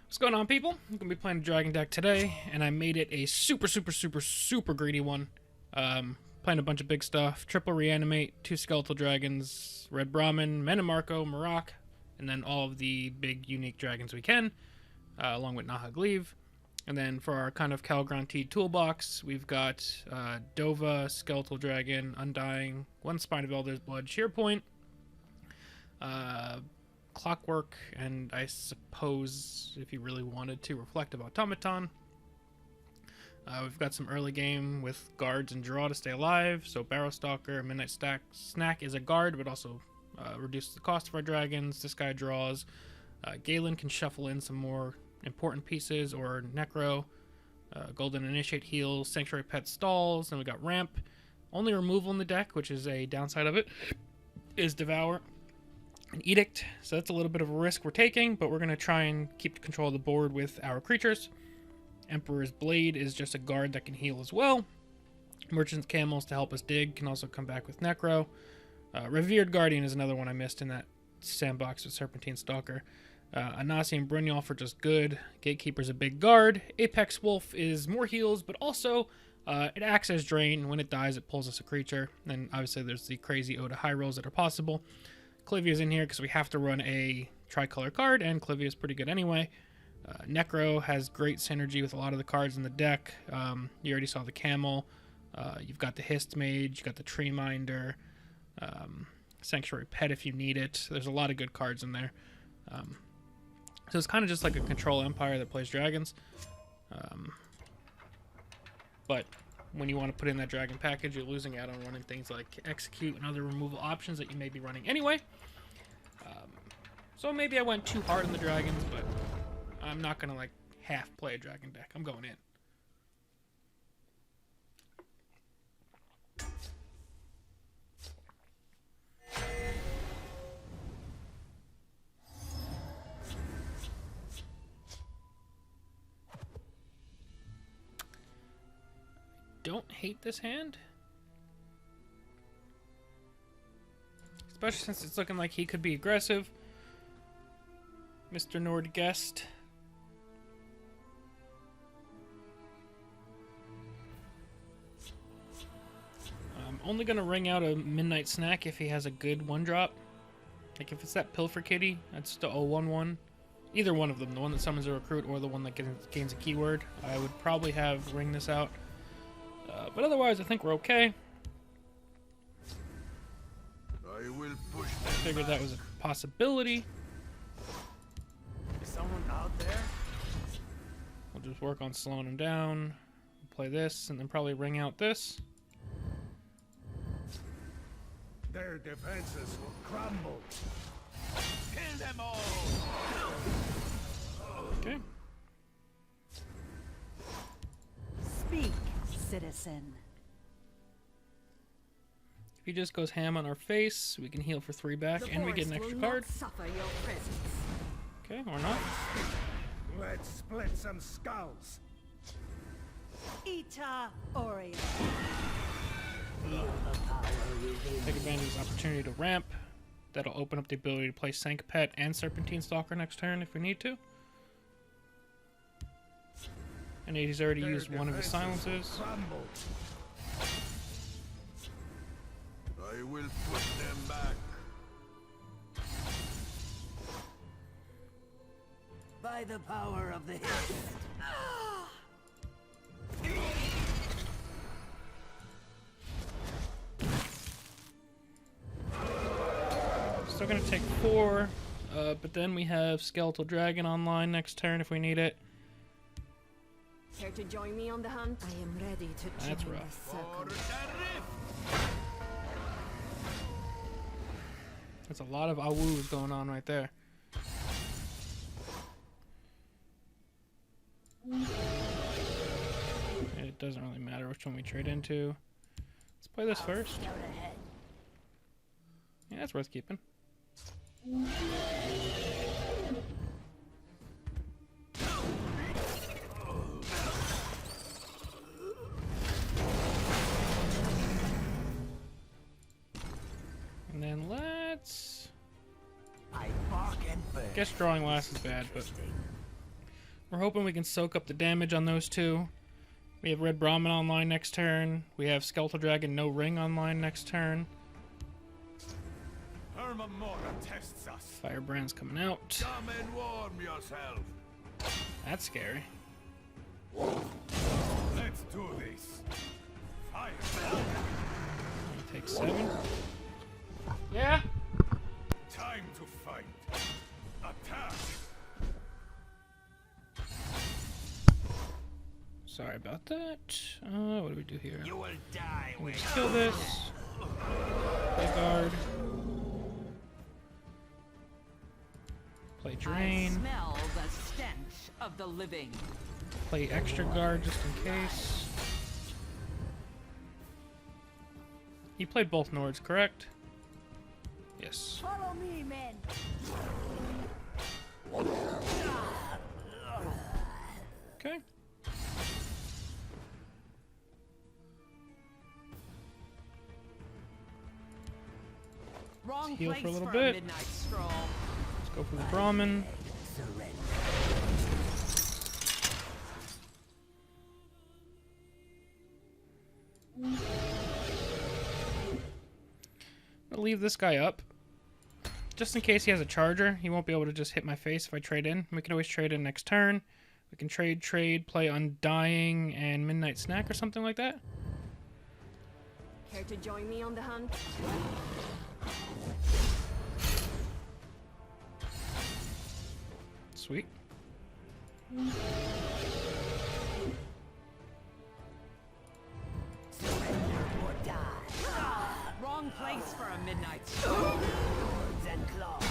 What's going on, people? I'm going to be playing a dragon deck today, and I made it a super greedy one. Playing a bunch of big stuff. Triple Reanimate, 2 Skeletal Dragons, Red Brahmin, Menamarco, Marak, and then all of the big unique dragons we can, along with Nahagliv. And then for our kind of Calgranti toolbox, we've got Dova, Skeletal Dragon, Undying, 1 Spine of Elder's Blood, Shearpoint, Clockwork, and I suppose, if you really wanted to, Reflective Automaton. We've got some early game with guards and draw to stay alive, so Barrow Stalker, Midnight Snack is a guard, but also reduces the cost of our dragons. This guy draws. Galen can shuffle in some more important pieces, or Necro. Golden Initiate heals, Sanctuary Pet stalls, then we got Ramp. Only removal in the deck, which is a downside of it, is Devour. An Edict, so that's a little bit of a risk we're taking, but we're going to try and keep control of the board with our creatures. Emperor's Blade is just a guard that can heal as well. Merchant's Camels to help us dig can also come back with Necro. Revered Guardian is another one I missed in that sandbox with Serpentine Stalker. Anasi and Brynjolf are just good. Gatekeeper's a big guard. Apex Wolf is more heals, but also it acts as Drain. When it dies, it pulls us a creature. And obviously there's the crazy Ode to high rolls that are possible. Clivia's in here because we have to run a tricolor card, and Clivia's pretty good anyway. Necro has great synergy with a lot of the cards in the deck. You already saw the Camel. You've got the Hist Mage. You've got the Tree Minder. Sanctuary Pet if you need it. There's a lot of good cards in there. So it's kind of just like a control empire that plays dragons. But when you want to put in that dragon package, you're losing out on running things like Execute and other removal options that you may be running anyway. So maybe I went too hard on the dragons, but I'm not going to like half play a dragon deck. I'm going in. Don't hate this hand, especially since it's looking like he could be aggressive. Mr. Nordgest. I'm only gonna ring out a Midnight Snack if he has a good 1-drop. Like if it's that Pilfer Kitty, that's the 0/1/1. Either one of them, the one that summons a recruit or the one that gains a keyword. I would probably have ring this out. But otherwise, I think we're okay. I will push. Figured that was a possibility. Is someone out there? We'll just work on slowing him down. Play this, and then probably ring out this. Their defenses will crumble. Kill them all. Okay. Speak, citizen. If he just goes ham on our face, we can heal for 3 back, and we get an extra card. Suffer your presence. Okay, or not. Let's split some skulls. Ita Ori. Take advantage of this opportunity to ramp. That'll open up the ability to play Sank Pet and Serpentine Stalker next turn if we need to. And he's already used one of his silences. I will put them back. By the power of the Hist. Still gonna take 4, but then we have Skeletal Dragon online next turn if we need it. Care to join me on the hunt? I am ready to That's join rough. the circle. There's a lot of awoos going on right there. It doesn't really matter which one we trade into. Let's play this first. Yeah, that's worth keeping. And then let's... I bark and beg. Guess drawing last is bad, but We're hoping we can soak up the damage on those two. We have Red Brahmin online next turn. We have Skeletal Dragon No Ring online next turn. Tests us. Firebrand's coming out. Come and warm yourself. That's scary. Let's do this. Fire. Take 7. Yeah? Time to fight. Attack. Sorry about that. What do we do here? You will die. Let's kill this. Play guard. Play I drain. smell the stench of the living. Play extra guard just in case. He played both Nords, correct? Yes. Follow me, men. Okay. Wrong heal place for a little a bit. midnight stroll. Let's go for the Brahmin. Surrender. I'll leave this guy up. Just in case he has a charger, he won't be able to just hit my face if I trade in. We can always trade in next turn. We can trade, play Undying and Midnight Snack or something like that. Care to join me on the hunt? Sweet. Surrender or die. Wrong place for a midnight stroll. Swords and claws.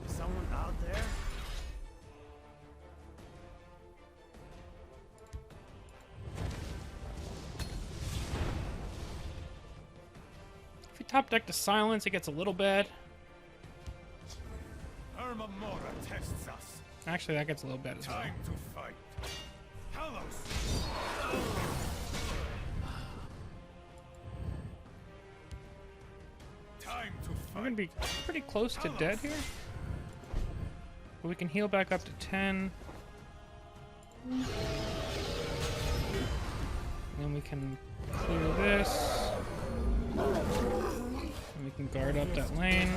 Someone out there? If you top deck to Silence, it gets a little bad. Mora tests us. Actually, that gets a little bad as well. Time to fight. Talos. Time to We're fight. gonna be pretty close to dead here. But we can heal back up to 10. Then we can clear this. And we can guard up that lane.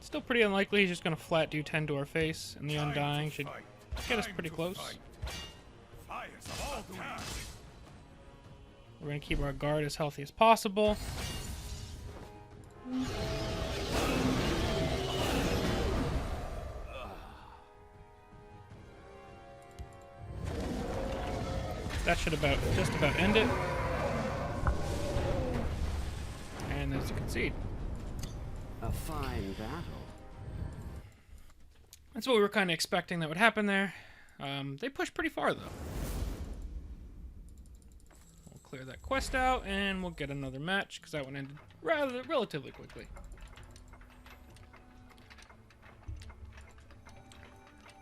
Still pretty unlikely he's just gonna flat do 10 to our face, and the Time to Undying should fight. get us Time pretty to close. fight. Fires of all time. We're gonna keep our guard as healthy as possible. That should just about end it. And there's a concede. A fine battle. That's what we were kind of expecting that would happen there. They pushed pretty far though. We'll clear that quest out and we'll get another match because that one ended relatively quickly.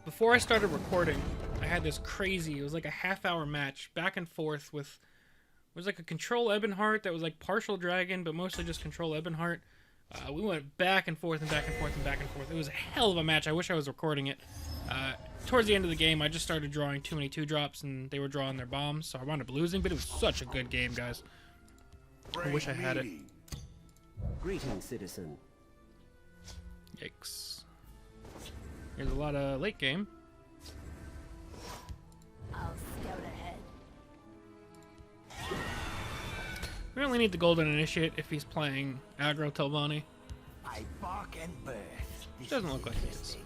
Before I started recording, I had this crazy, it was like a half-hour match back and forth with, it was like a Control Ebonheart that was like partial dragon, but mostly just Control Ebonheart. We went back and forth and back and forth and back and forth. It was a hell of a match. I wish I was recording it. Towards the end of the game, I just started drawing too many 2-drops, and they were drawing their bombs, so I wound up losing, but it was such a good game, guys. I wish I had it. Greetings, citizen. Yikes. Here's a lot of late game. I'll scout ahead. We only need the Golden Initiate if he's playing aggro Telvanni. I bark and birth. This Doesn't is look like he is. interesting.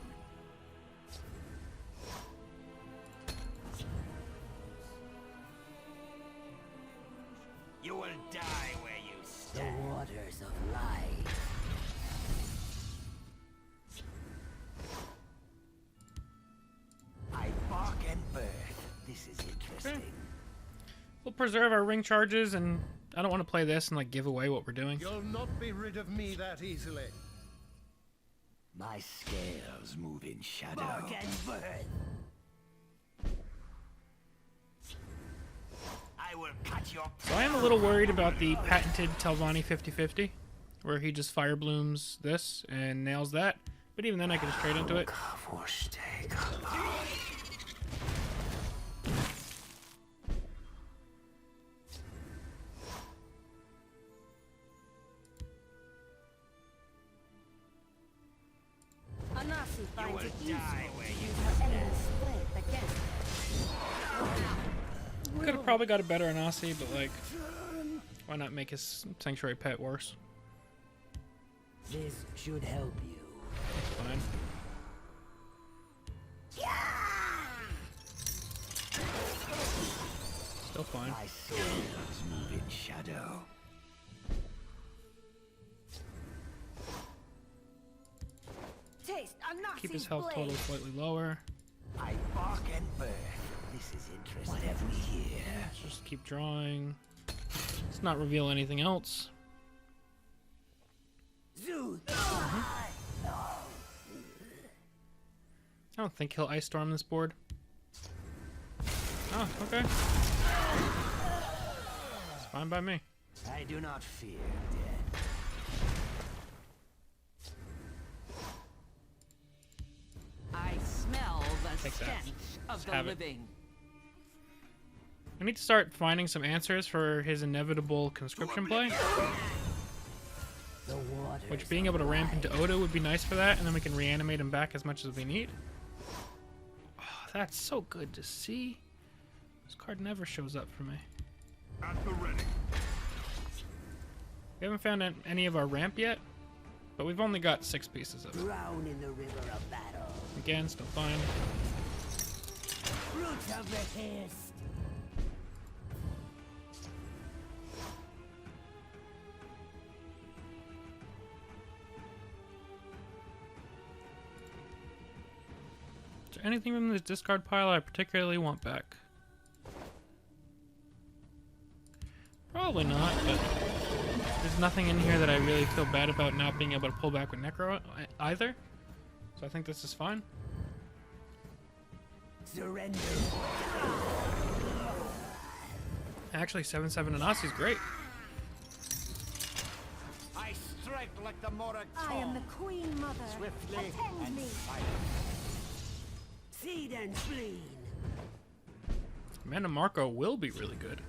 You will die where you The stand. waters of life. I bark and birth. This is interesting. We'll preserve our ring charges, and I don't want to play this and like give away what we're doing. You'll not be rid of me that easily. My scales move in shadow. Bark and birth. I will cut your So I am a little worried about the patented Telvanni 50/50, where he just fire blooms this and nails that. But even then, I can just trade into it. Anasi finds it useful to use her enemy's strength against them. Could have probably got a better Anasi, but like, why not make his sanctuary pet worse? This should help you. Fine. Still fine. My scales move in shadow. Taste Anasi's Keep his health blade. total slightly lower. I bark and birth. This is interesting. Whatever we hear. Let's just keep drawing. Let's not reveal anything else. Zoo. I don't think he'll Ice Storm this board. Oh, okay. It's fine by me. I do not fear death. I smell the Take that. stench of the have it. living. I need to start finding some answers for his inevitable conscription play. The water. Which being able to ramp into Oda would be nice for that, and then we can reanimate him back as much as we need. Oh, that's so good to see. This card never shows up for me. At the ready. We haven't found any of our ramp yet, but we've only got 6 pieces of it. Drown in the river of battle. Again, still fine. Root of the haste. Is there anything from this discard pile I particularly want back? Probably not, but there's nothing in here that I really feel bad about not being able to pull back with Necro either. So I think this is fine. Surrender. Actually, 7/7 Anasi is great. I strike like the Morag. I am the Queen Mother. Swiftly Attend and me. Seed and spleen. Amanda Marco will be really good.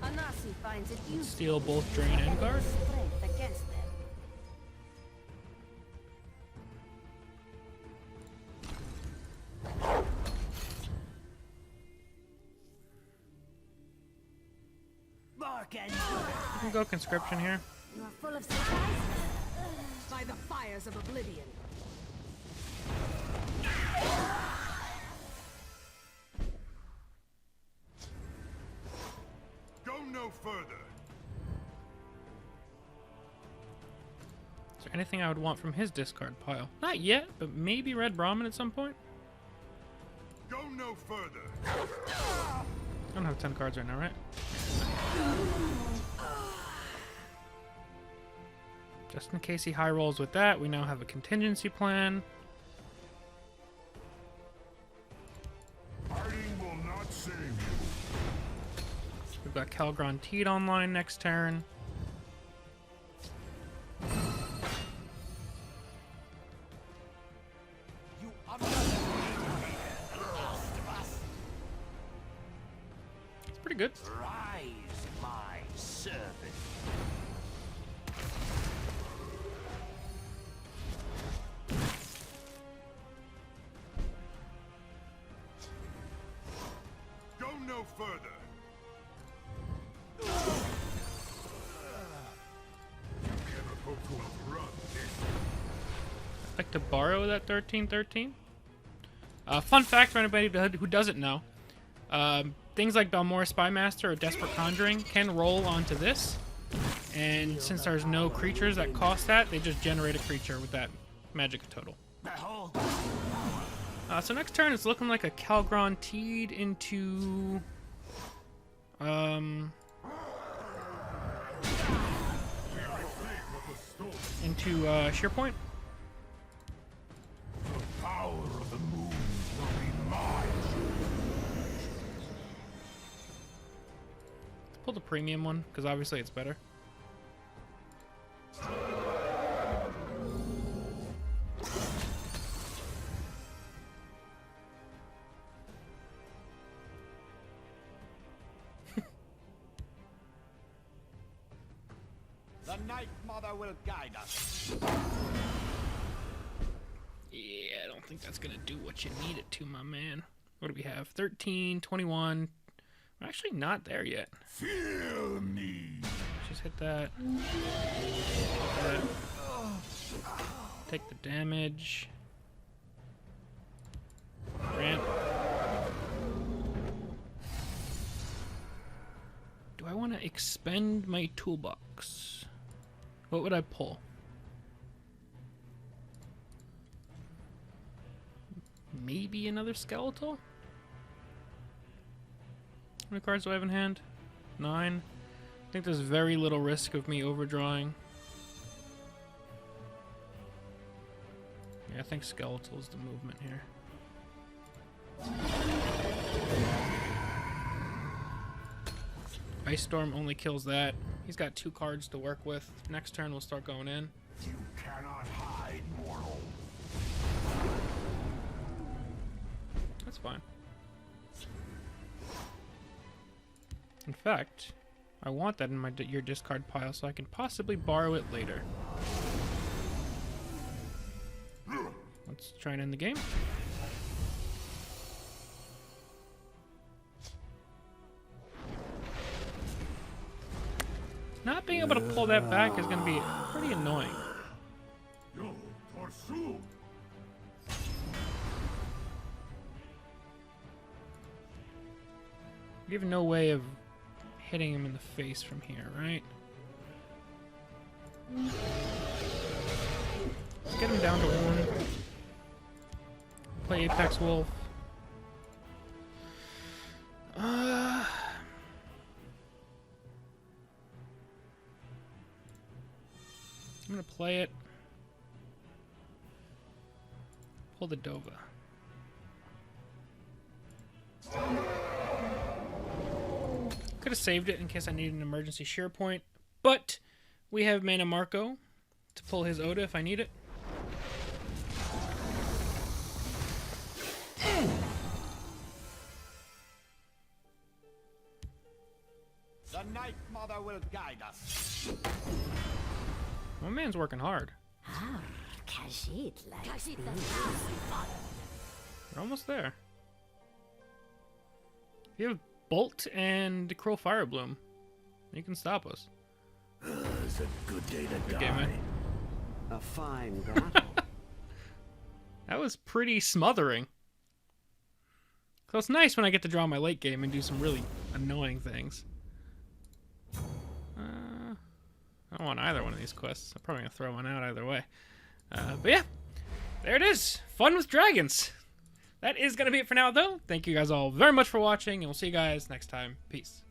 Anasi finds it useful Steal both Drain and Guard. strength against them. Bark and We can go Conscription here. You are full of surprises. By the fires of oblivion. Go no further. Is there anything I would want from his discard pile? Not yet, but maybe Red Brahmin at some point. Go no further. I don't have 10 cards right now, right? Just in case he high rolls with that, we now have a contingency plan. Hiding will not save you. We've got Calgron Teed online next turn. you It's pretty good. rise, my servant. Go no further. You cannot hope to outrun this. I'd like to borrow that 13/13. Fun fact for anybody who doesn't know. Things like Balmora Spymaster or Desperate Conjuring can roll onto this. And since there's no creatures that cost that, they just generate a creature with that magic total. Behold. So next turn, it's looking like a Calgron Teed into... into Shearpoint. The power of the moon will be mine. Pull the premium one, because obviously it's better. The Night Mother will guide us. Yeah, I don't think that's gonna do what you need it to, my man. What do we have? 13, 21. We're actually not there yet. Feel me. Just hit that. Take the damage. Ramp. Do I want to expend my toolbox? What would I pull? Maybe another skeletal? How many cards do I have in hand? 9. I think there's very little risk of me overdrawing. Yeah, I think skeletal is the movement here. Ice Storm only kills that. He's got 2 cards to work with. Next turn we'll start going in. You cannot hide, mortal. That's fine. In fact, I want that in my your discard pile so I can possibly borrow it later. Let's try and end the game. Not being able to pull that back is going to be pretty annoying. Yo, Torsu. We have no way of hitting him in the face from here, right? Let's get him down to 1. Play Apex Wolf. I'm gonna play it. Pull the Dova. Could have saved it in case I needed an emergency shear point, but we have Mana Marco to pull his Oda if I need it. The Night Mother will guide us. My man's working hard. We're almost there. You have Bolt and Crow Fire Bloom. You can stop us. It's a good day to Good game, man. A fine battle. That was pretty smothering. So it's nice when I get to draw my late game and do some really annoying things. I don't want either one of these quests. I'm probably going to throw one out either way. But yeah, there it is. Fun with dragons. That is going to be it for now, though. Thank you guys all very much for watching, and we'll see you guys next time. Peace.